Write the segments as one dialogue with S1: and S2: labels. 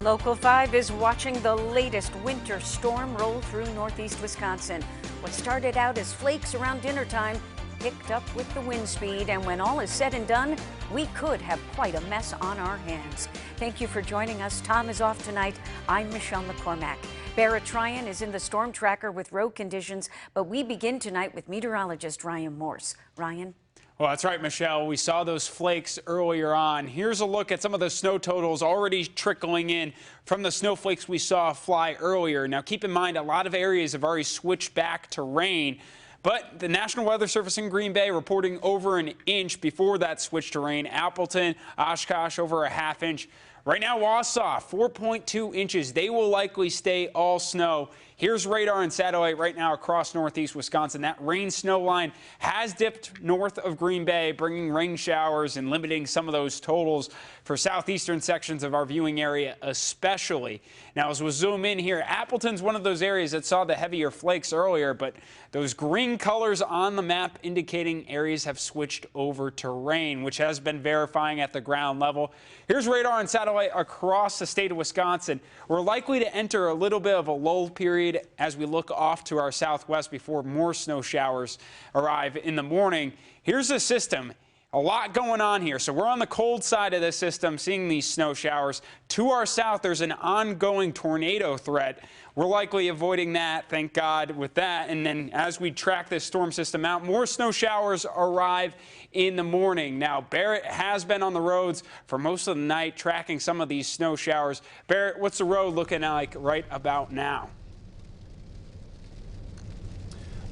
S1: Local 5 is watching the latest winter storm roll through northeast Wisconsin. What started out as flakes around dinner time picked up with the wind speed, and when all is said and done, we could have quite a mess on our hands. Thank you for joining us. Tom is off tonight. I'm Michelle McCormack. Barrett Tryon is in the storm tracker with road conditions, but we begin tonight with meteorologist Ryan Morse. Ryan?
S2: Well, that's right, Michelle. We saw those flakes earlier on. Here's a look at some of the snow totals already trickling in from the snowflakes we saw fly earlier. Now, keep in mind, a lot of areas have already switched back to rain, but the National Weather Service in Green Bay reporting over an inch before that switch to rain. Appleton, Oshkosh, over a half inch. Right now, Wausau, 4.2 inches. They will likely stay all snow. Here's radar and satellite right now across northeast Wisconsin. That rain snow line has dipped north of Green Bay, bringing rain showers and limiting some of those totals for southeastern sections of our viewing area especially. Now, as we zoom in here, Appleton's one of those areas that saw the heavier flakes earlier, but those green colors on the map indicating areas have switched over to rain, which has been verifying at the ground level. Here's radar and satellite across the state of Wisconsin. We're likely to enter a little bit of a lull period as we look off to our southwest before more snow showers arrive in the morning. Here's the system. A lot going on here. So we're on the cold side of the system seeing these snow showers. To our south, there's an ongoing tornado threat. We're likely avoiding that, thank God, with that. And then as we track this storm system out, more snow showers arrive in the morning. Now, Barrett has been on the roads for most of the night tracking some of these snow showers. Barrett, what's the road looking like right about now?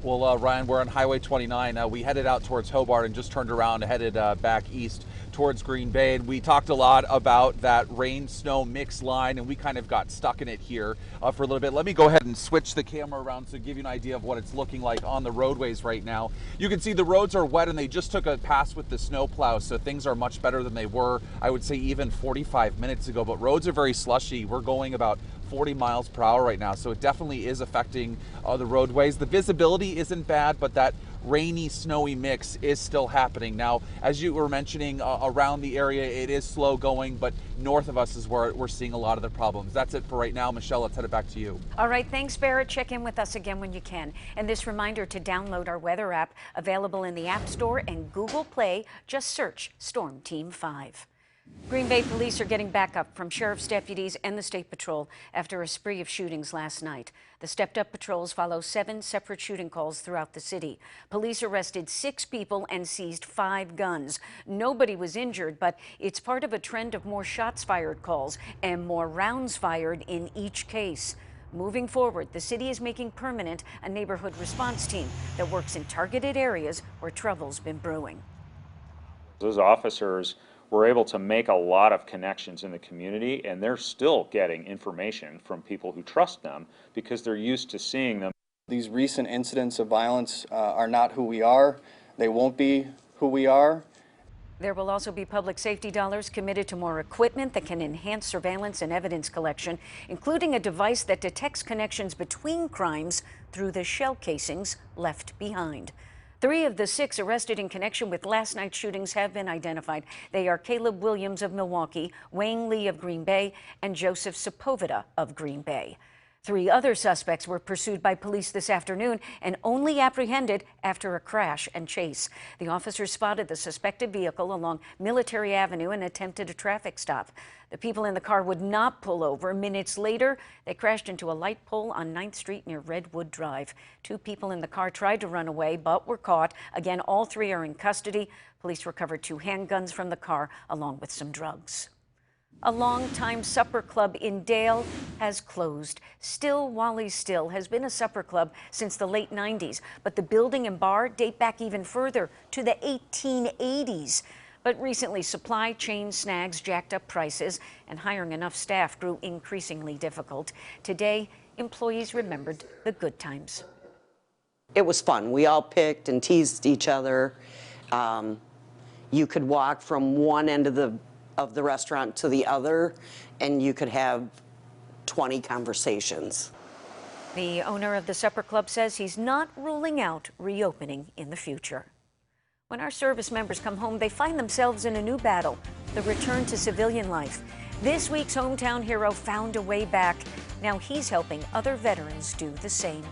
S3: Well, Ryan, we're on Highway 29. We headed out towards Hobart and just turned around and headed back east towards Green Bay. And we talked a lot about that rain-snow mix line, and we kind of got stuck in it here for a little bit. Let me go ahead and switch the camera around to give you an idea of what it's looking like on the roadways right now. You can see the roads are wet, and they just took a pass with the snow plow, so things are much better than they were, I would say, even 45 minutes ago. But roads are very slushy. We're going about 40 miles per hour right now, so it definitely is affecting the roadways. The visibility isn't bad, but that rainy, snowy mix is still happening. Now, as you were mentioning, around the area, it is slow going, but north of us is where we're seeing a lot of the problems. That's it for right now. Michelle, let's head it back to you.
S1: All right, thanks, Barrett. Check in with us again when you can. And this reminder to download our weather app, available in the App Store and Google Play. Just search Storm Team 5. Green Bay police are getting backup from sheriff's deputies and the State Patrol after a spree of shootings last night. The stepped-up patrols follow 7 separate shooting calls throughout the city. Police arrested 6 people and seized 5 guns. Nobody was injured, but it's part of a trend of more shots fired calls and more rounds fired in each case. Moving forward, the city is making permanent a neighborhood response team that works in targeted areas where trouble's been brewing.
S4: Those officers were able to make a lot of connections in the community, and they're still getting information from people who trust them because they're used to seeing them.
S5: These recent incidents of violence are not who we are. They won't be who we are.
S1: There will also be public safety dollars committed to more equipment that can enhance surveillance and evidence collection, including a device that detects connections between crimes through the shell casings left behind. 3 of the 6 arrested in connection with last night's shootings have been identified. They are Caleb Williams of Milwaukee, Wayne Lee of Green Bay, and Joseph Sepulveda of Green Bay. 3 other suspects were pursued by police this afternoon and only apprehended after a crash and chase. The officers spotted the suspected vehicle along Military Avenue and attempted a traffic stop. The people in the car would not pull over. Minutes later, they crashed into a light pole on 9th Street near Redwood Drive. 2 people in the car tried to run away but were caught. Again, all 3 are in custody. Police recovered 2 handguns from the car along with some drugs. A longtime supper club in Dale has closed. Still Wally Still has been a supper club since the late 90s, but the building and bar date back even further to the 1880s. But recently, supply chain snags jacked up prices, and hiring enough staff grew increasingly difficult. Today, employees remembered the good times.
S6: It was fun. We all picked and teased each other. You could walk from one end of the restaurant to the other, and you could have 20 conversations.
S1: The owner of the supper club says he's not ruling out reopening in the future. When our service members come home, they find themselves in a new battle, the return to civilian life. This week's hometown hero found a way back. Now he's helping other veterans do the same.